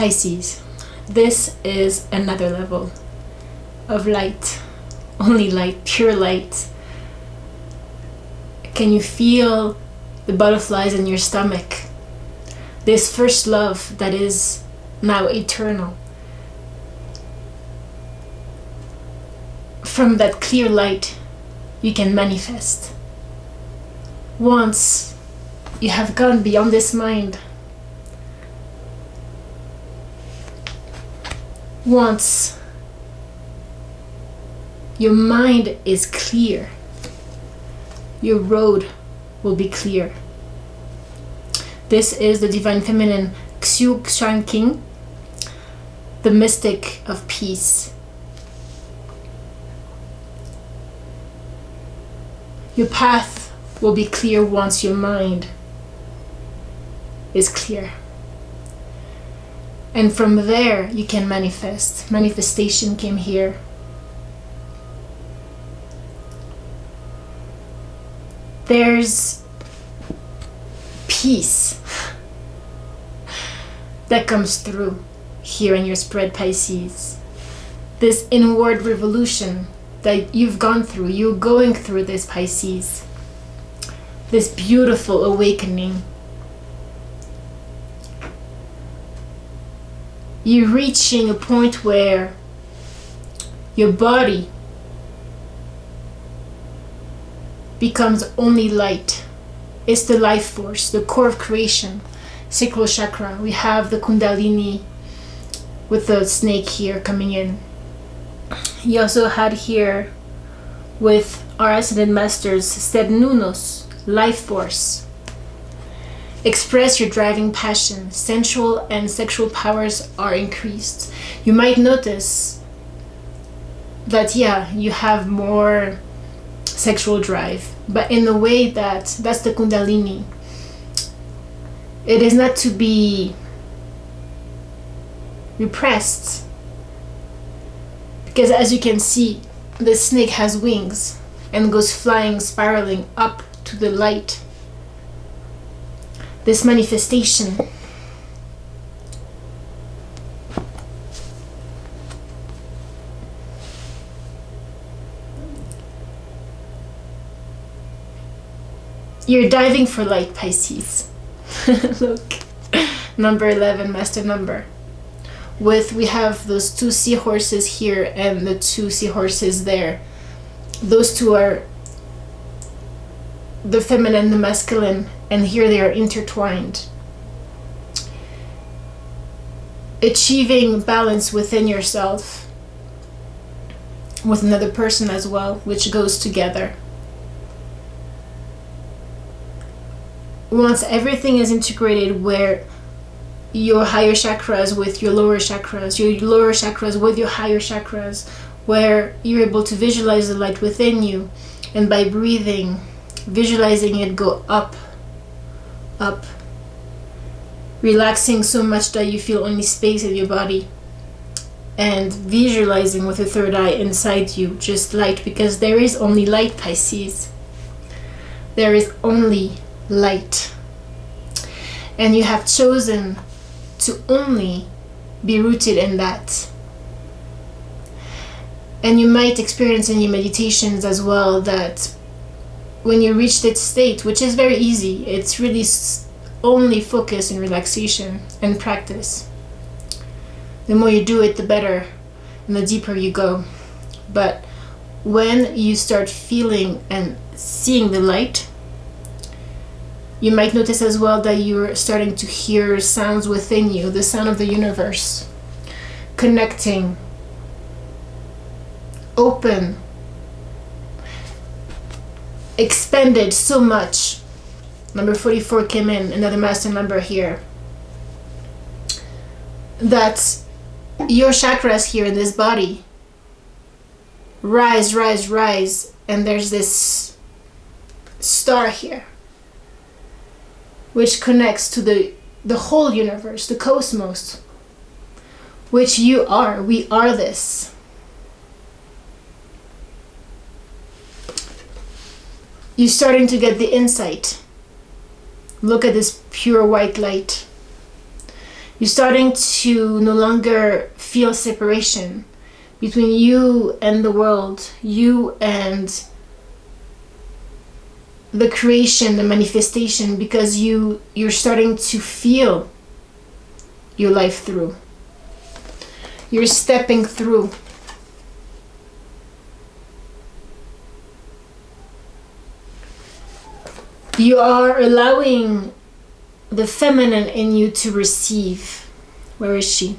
Pisces, this is another level of light. Only light, pure light. Can you feel the butterflies in your stomach? This first love that is now eternal. From that clear light, you can manifest. Once you have gone beyond this mind, once your mind is clear, your road will be clear. This is the Divine Feminine Xiu Shan King, the mystic of peace. Your path will be clear once your mind is clear. And from there you can manifest. Manifestation came here. There's peace that comes through here in your spread, Pisces. This inward revolution that you've gone through, you're going through this, Pisces. This beautiful awakening. You're reaching a point where your body becomes only light. It's the life force, the core of creation, sacral chakra. We have the Kundalini with the snake here coming in. You also had here with our Ascended Masters, Sternunnos, life force. Express your driving passion. Sensual and sexual powers are increased. You might notice that, yeah, you have more sexual drive, but in a way that's the Kundalini. It is not to be repressed, because as you can see, the snake has wings and goes flying, spiraling up to the light. This manifestation you're diving for light, Pisces. Look, number 11, master number. We have those two seahorses here and the two seahorses there. Those two are the feminine and the masculine, and here they are intertwined. Achieving balance within yourself, with another person as well, which goes together. Once everything is integrated, where your higher chakras with your lower chakras, your lower chakras with your higher chakras, where you're able to visualize the light within you, and by breathing, visualizing it go up, up, relaxing so much that you feel only space in your body, and visualizing with the third eye inside you just light, because there is only light, Pisces. There is only light, and you have chosen to only be rooted in that. And you might experience in your meditations as well that when you reach that state, which is very easy, it's really only focus and relaxation and practice. The more you do it, the better and the deeper you go. But when you start feeling and seeing the light, you might notice as well that you're starting to hear sounds within you, the sound of the universe, connecting, open, expanded so much. Number 44 came in, another master number here. That your chakras here in this body rise, rise, rise, and there's this star here, which connects to the whole universe, the cosmos, which you are. We are this. You're starting to get the insight. Look at this pure white light. You're starting to no longer feel separation between you and the world, you and the creation, the manifestation, because you're starting to feel your life through. You're stepping through. You are allowing the feminine in you to receive. Where is she?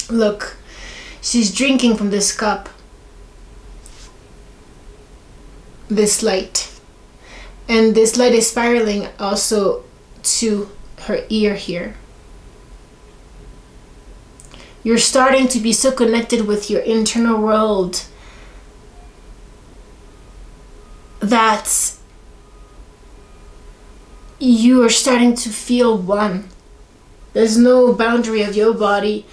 Look, she's drinking from this cup, this light. And this light is spiraling also to her ear here. You're starting to be so connected with your internal world that you are starting to feel one. There's no boundary of your body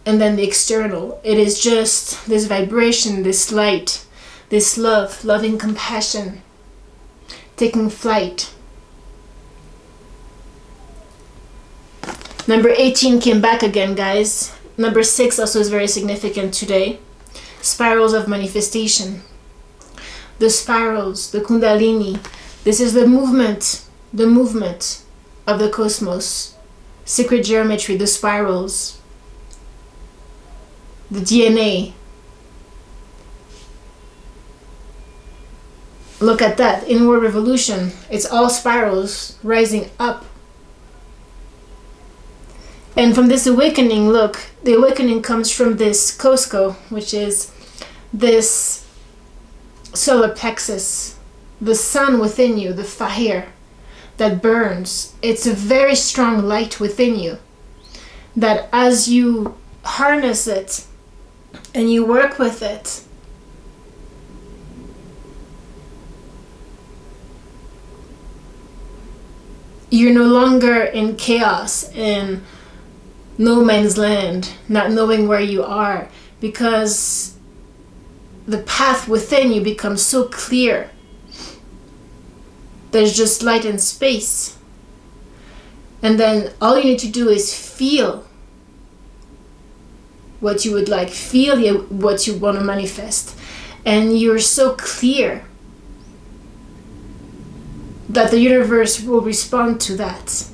and then the external. It is just this vibration, this light, this love, loving compassion, taking flight. Number 18 came back again, guys. Number 6 also is very significant today. Spirals of manifestation. The spirals, the kundalini. This is the movement of the cosmos. Sacred geometry, the spirals. The DNA. Look at that, inward revolution. It's all spirals rising up. And from this awakening, look, the awakening comes from this Cosco, which is this solar plexus, the sun within you, the fire that burns. It's a very strong light within you that as you harness it and you work with it, you're no longer in chaos, in no man's land, not knowing where you are, because the path within you becomes so clear. There's just light and space. And then all you need to do is feel what you would like, feel what you want to manifest. And you're so clear that the universe will respond to that.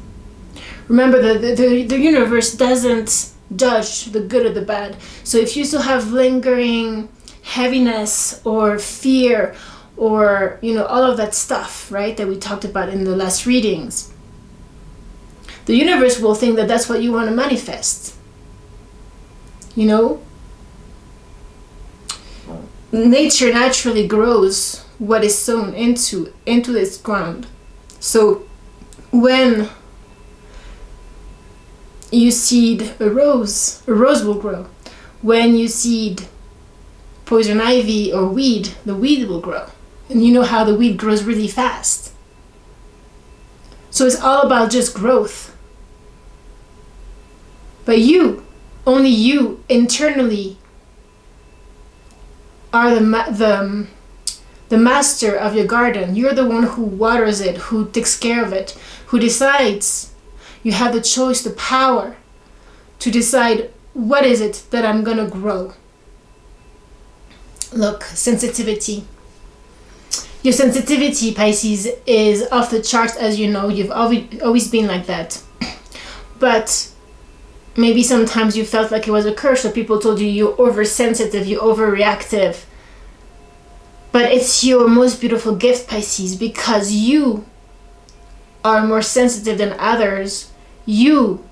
Remember, the universe doesn't judge the good or the bad. So if you still have lingering heaviness or fear or, all of that stuff, right, that we talked about in the last readings, the universe will think that that's what you want to manifest. Nature naturally grows what is sown into this ground. So when you seed a rose will grow. When you seed poison ivy or weed, the weed will grow. And you know how the weed grows really fast. So it's all about just growth. But only you internally are the master of your garden. You're the one who waters it, who takes care of it, who decides. You have the choice, the power to decide what is it that I'm going to grow. Look, sensitivity. Your sensitivity, Pisces, is off the charts, as you know. You've always been like that. But maybe sometimes you felt like it was a curse, or people told you you're oversensitive, you're overreactive. But it's your most beautiful gift, Pisces, because you are more sensitive than others. You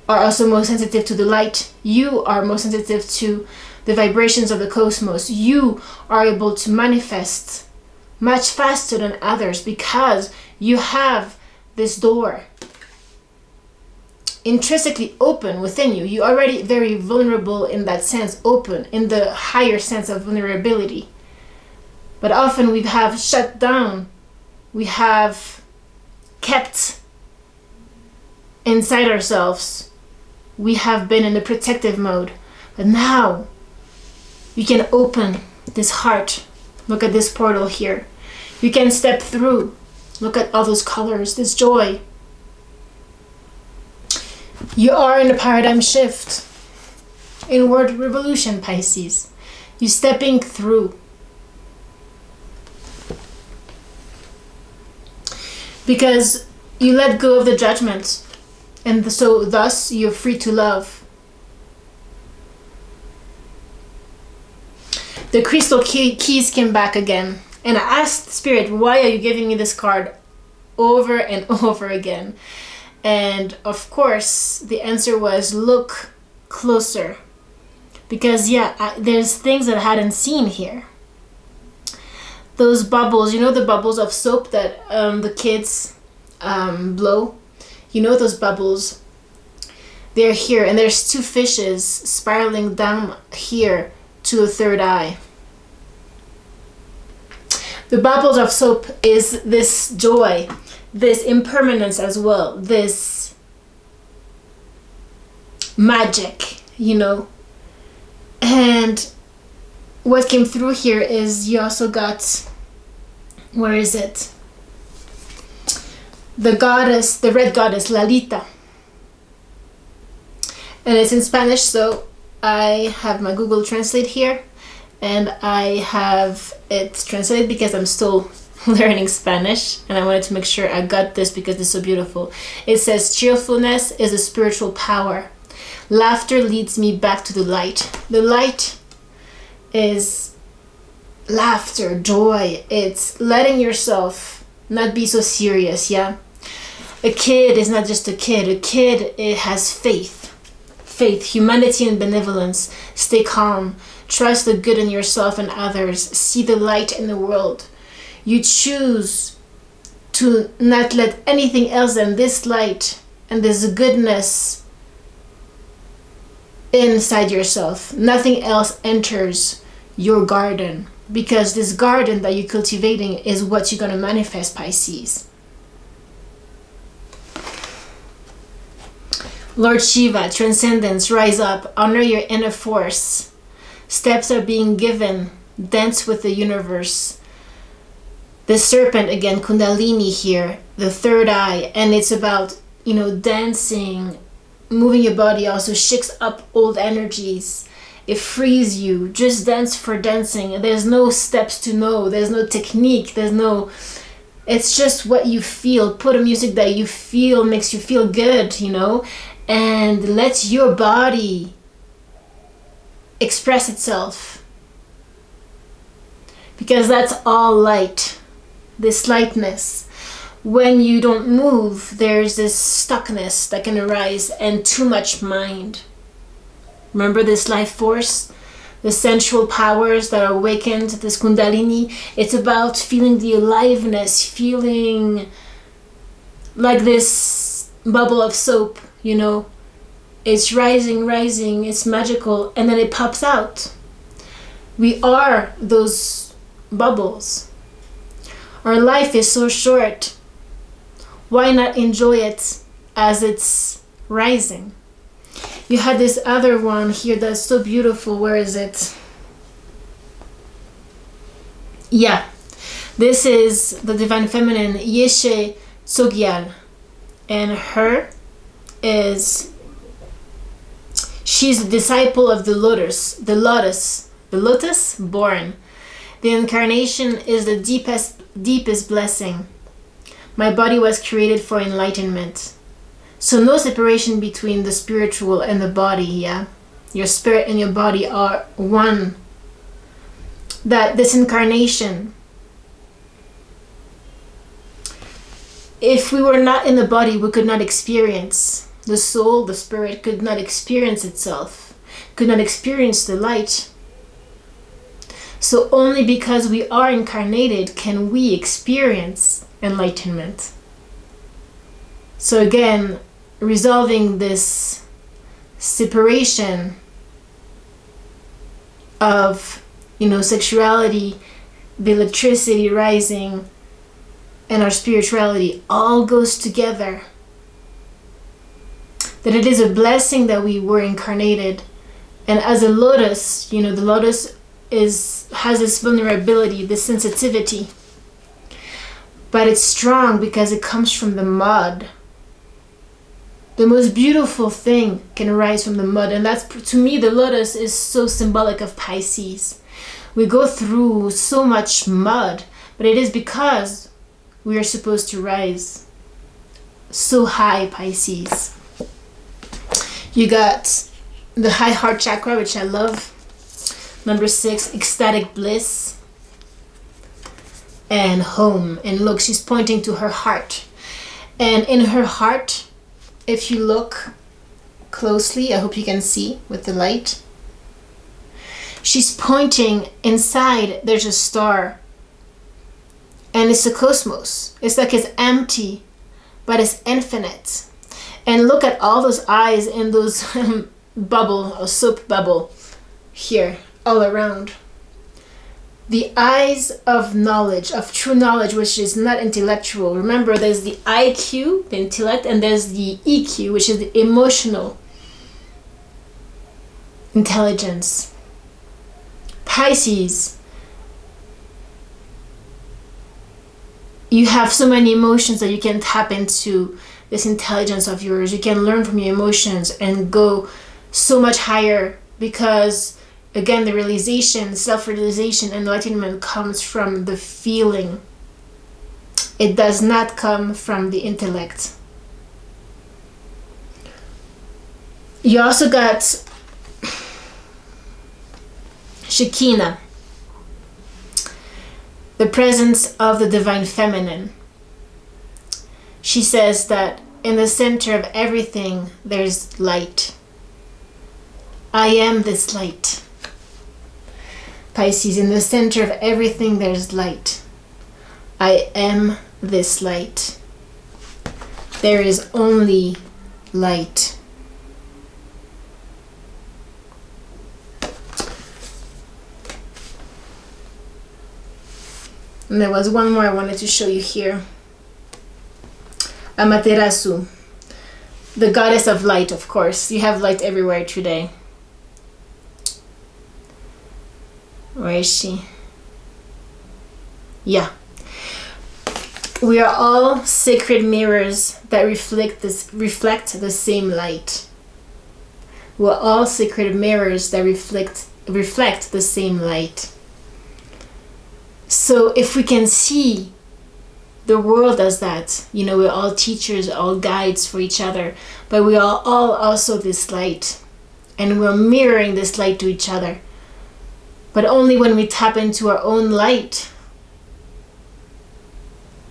are also more sensitive to the light. You are more sensitive to the vibrations of the cosmos. You are able to manifest much faster than others because you have this door intrinsically open within you. You're already very vulnerable in that sense, open in the higher sense of vulnerability. But often we have shut down, we have kept inside ourselves, we have been in the protective mode. But now you can open this heart. Look at this portal here. You can step through. Look at all those colors, this joy, You are in a paradigm shift. Inward revolution, Pisces. You're stepping through. Because you let go of the judgment. And so thus you're free to love. The crystal keys came back again. And I asked Spirit, why are you giving me this card over and over again? And of course, the answer was, look closer. Because there's things that I hadn't seen here. Those bubbles, you know the bubbles of soap that the kids blow? You know those bubbles? They're here, and there's two fishes spiraling down here to the third eye. The bubbles of soap is this joy, this impermanence as well, this magic, you know. And what came through here is you also got, where is it? The goddess, the red goddess, Lalita. And it's in Spanish, so I have my Google Translate here. And I have it translated because I'm still learning Spanish. And I wanted to make sure I got this because it's so beautiful. It says, cheerfulness is a spiritual power. Laughter leads me back to the light. The light is laughter, joy. It's letting yourself not be so serious, yeah? A kid is not just a kid. A kid, it has faith. Faith, humanity, and benevolence. Stay calm. Trust the good in yourself and others. See the light in the world. You choose to not let anything else than this light and this goodness inside yourself. Nothing else enters your garden, because this garden that you're cultivating is what you're going to manifest, Pisces. Lord Shiva, transcendence, rise up, honor your inner force. Steps are being given. Dance with the universe. The serpent again, Kundalini here, the third eye, and it's about, you know, dancing, moving your body also shakes up old energies. It frees you. Just dance for dancing. There's no steps to know. There's no technique. It's just what you feel. Put a music that you feel makes you feel good, you know, and let your body express itself. Because that's all light. This lightness. When you don't move, there's this stuckness that can arise and too much mind. Remember this life force? The sensual powers that are awakened, this Kundalini. It's about feeling the aliveness, feeling like this bubble of soap, you know. It's rising, it's magical, and then it pops out. We are those bubbles. Our life is so short. Why not enjoy it as it's rising? You had this other one here that's so beautiful. Where is it? Yeah. This is the Divine Feminine, Yeshe Tsogyal. And she's the disciple of the lotus born. The incarnation is the deepest blessing. My body was created for enlightenment. So no separation between the spiritual and the body, yeah? Your spirit and your body are one. That this incarnation, if we were not in the body, we could not experience. The soul, the spirit could not experience itself, could not experience the light. So only because we are incarnated can we experience enlightenment. So again, resolving this separation of, you know, sexuality, the electricity rising, and our spirituality all goes together. That it is a blessing that we were incarnated. And as a lotus, you know, the lotus has this vulnerability, this sensitivity. But it's strong because it comes from the mud. The most beautiful thing can rise from the mud. And that's, to me, the lotus is so symbolic of Pisces. We go through so much mud, but it is because we are supposed to rise so high, Pisces. You got the high heart chakra, which I love. Number 6, ecstatic bliss. And home. And look, she's pointing to her heart. And in her heart, if you look closely, I hope you can see with the light, she's pointing inside. There's a star, and it's the cosmos. It's like it's empty, but it's infinite. And look at all those eyes in those bubble, or soap bubble here all around. The eyes of knowledge, of true knowledge, which is not intellectual. Remember, there's the IQ, the intellect, and there's the EQ, which is the emotional intelligence. Pisces, you have so many emotions that you can tap into this intelligence of yours. You can learn from your emotions and go so much higher, because again, the realization, self-realization, and enlightenment comes from the feeling. It does not come from the intellect. You also got Shekinah, the presence of the divine feminine. She says that in the center of everything, there's light. I am this light. Pisces, in the center of everything there's light. I am this light. There is only light. And there was one more I wanted to show you here. Amaterasu, the goddess of light, of course. You have light everywhere today. Where is she? Yeah. We are all sacred mirrors that reflect the same light. We're all sacred mirrors that reflect the same light. So if we can see the world as that, you know, we're all teachers, all guides for each other, but we are all also this light, and we're mirroring this light to each other. But only when we tap into our own light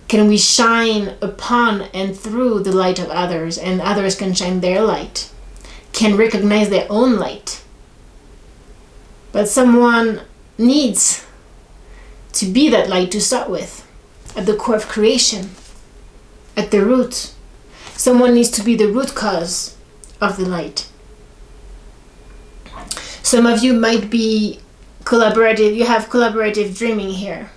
can we shine upon and through the light of others, and others can shine their light, can recognize their own light. But someone needs to be that light to start with, at the core of creation, at the root. Someone needs to be the root cause of the light. Some of you might be collaborative, you have collaborative dreaming here.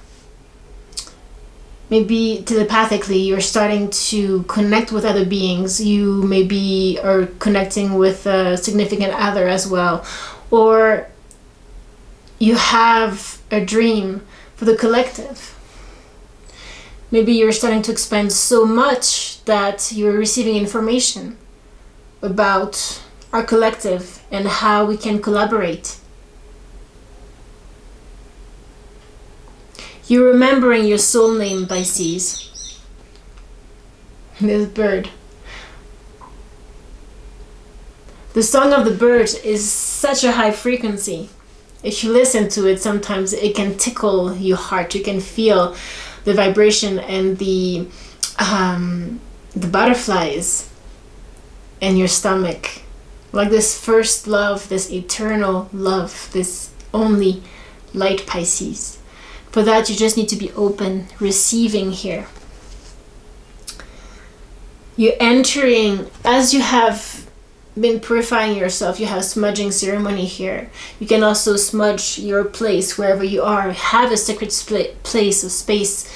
Maybe telepathically you're starting to connect with other beings. You maybe are connecting with a significant other as well. Or you have a dream for the collective. Maybe you're starting to expand so much that you're receiving information about our collective and how we can collaborate. You're remembering your soul name, Pisces. This bird. The song of the bird is such a high frequency. If you listen to it, sometimes it can tickle your heart. You can feel the vibration and the butterflies in your stomach. Like this first love, this eternal love, this only light, Pisces. For that, you just need to be open, receiving here. You're entering, as you have been purifying yourself, you have smudging ceremony here. You can also smudge your place wherever you are. Have a sacred place, a space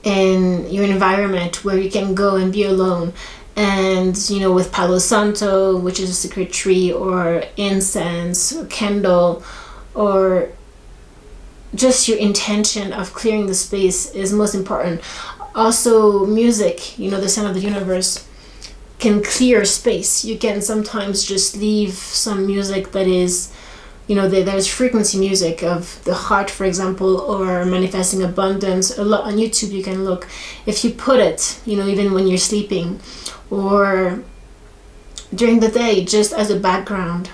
in your environment where you can go and be alone. And, you know, with Palo Santo, which is a sacred tree, or incense, or candle, or just your intention of clearing the space is most important. Also music, you know, the sound of the universe. can clear space. You can sometimes just leave some music that is, you know, there's frequency music of the heart, for example, or manifesting abundance. A lot on YouTube you can look. If you put it, you know, even when you're sleeping or during the day, just as a background,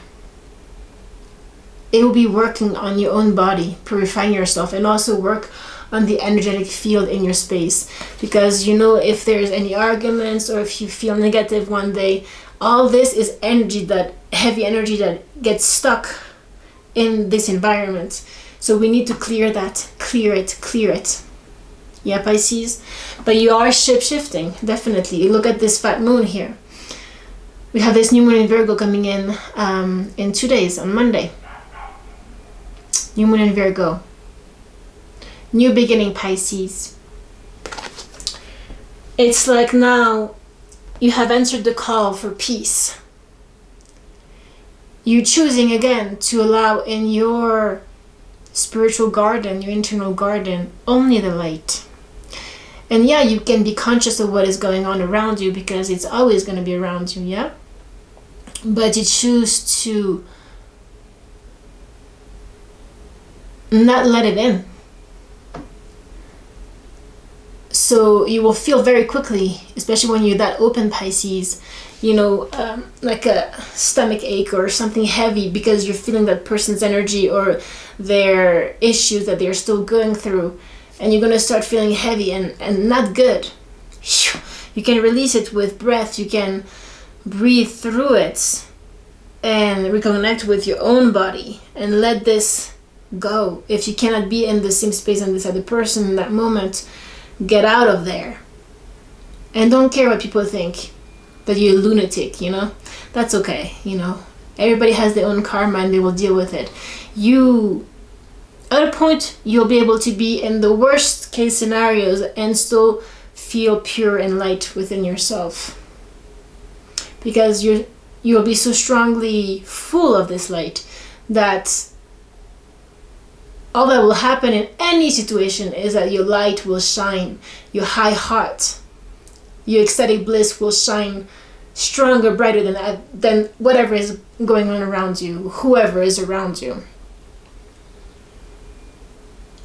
it will be working on your own body, purifying yourself, and also work on the energetic field in your space. Because, you know, if there's any arguments or if you feel negative one day, all this is energy, that heavy energy that gets stuck in this environment. So we need to clear that, clear it. Yeah, Pisces. But you are shifting, definitely. Look at this fat moon here. We have this new moon in Virgo coming in 2 days, on Monday. New moon in Virgo. New beginning, Pisces. It's like now you have answered the call for peace. You're choosing again to allow in your spiritual garden, your internal garden, only the light. And yeah, you can be conscious of what is going on around you, because it's always going to be around you, yeah? But you choose to not let it in. So you will feel very quickly, especially when you're that open, Pisces, you know, like a stomach ache or something heavy, because you're feeling that person's energy or their issues that they're still going through, and you're going to start feeling heavy and not good. You can release it with breath. You can breathe through it and reconnect with your own body and let this go. If you cannot be in the same space as this other person in that moment, get out of there. And don't care what people think, that you're a lunatic, you know? That's okay, you know? Everybody has their own karma and they will deal with it. You, at a point, you'll be able to be in the worst case scenarios and still feel pure and light within yourself. Because you'll be so strongly full of this light that all that will happen in any situation is that your light will shine, your high heart, your ecstatic bliss will shine stronger, brighter than whatever is going on around you, whoever is around you.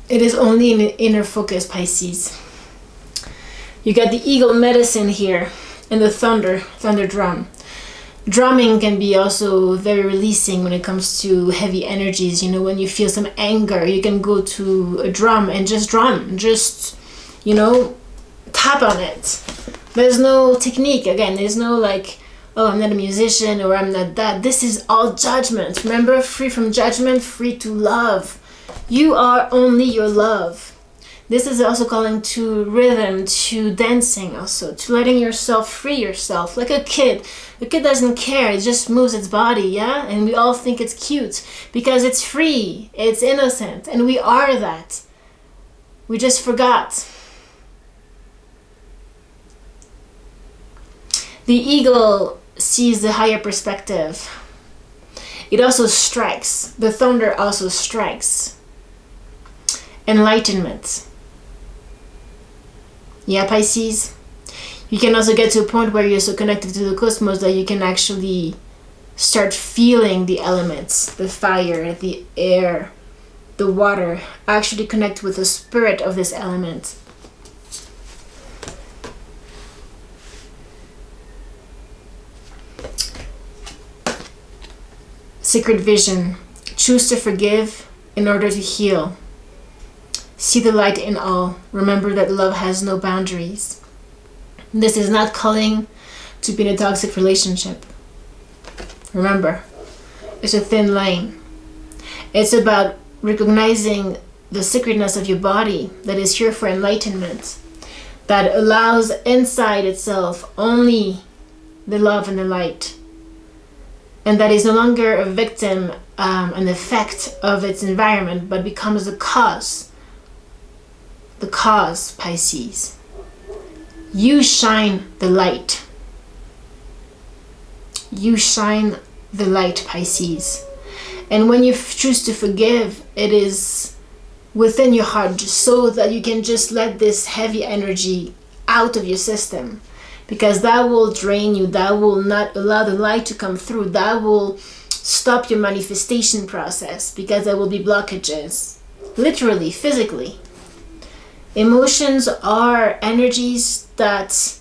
It is only an inner focus, Pisces. You got the eagle medicine here and the thunder drum. Drumming can be also very releasing when it comes to heavy energies. You know, when you feel some anger, you can go to a drum and just drum. Just, you know, tap on it. There's no technique. Again, there's no like, oh, I'm not a musician or I'm not that. This is all judgment. Remember, free from judgment, free to love. You are only your love. This is also calling to rhythm, to dancing also, to letting yourself free yourself. Like a kid. A kid doesn't care, it just moves its body, yeah? And we all think it's cute because it's free, it's innocent, and we are that. We just forgot. The eagle sees the higher perspective. It also strikes. The thunder also strikes. Enlightenment. Yeah, Pisces? You can also get to a point where you're so connected to the cosmos that you can actually start feeling the elements, the fire, the air, the water, actually connect with the spirit of this element. Sacred vision. Choose to forgive in order to heal. See the light in all. Remember that love has no boundaries. This is not calling to be in a toxic relationship. Remember, it's a thin line. It's about recognizing the sacredness of your body that is here for enlightenment, that allows inside itself only the love and the light, and that is no longer a victim, an effect of its environment, but becomes the cause. The cause, Pisces. You shine the light. You shine the light, Pisces. And when you choose to forgive, it is within your heart, just so that you can just let this heavy energy out of your system. because that will drain you, that will not allow the light to come through, that will stop your manifestation process, because there will be blockages, literally, physically. Emotions are energies that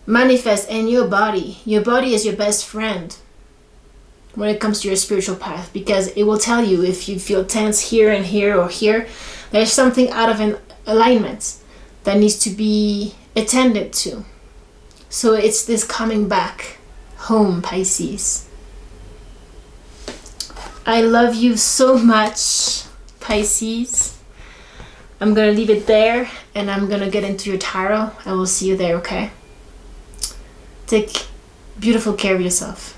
manifest in your body. Your body is your best friend when it comes to your spiritual path, because it will tell you if you feel tense here and here or here, there's something out of an alignment that needs to be attended to. So it's this coming back home, Pisces. I love you so much, Pisces. I'm gonna leave it there, and I'm gonna get into your tarot. I will see you there, okay? Take beautiful care of yourself.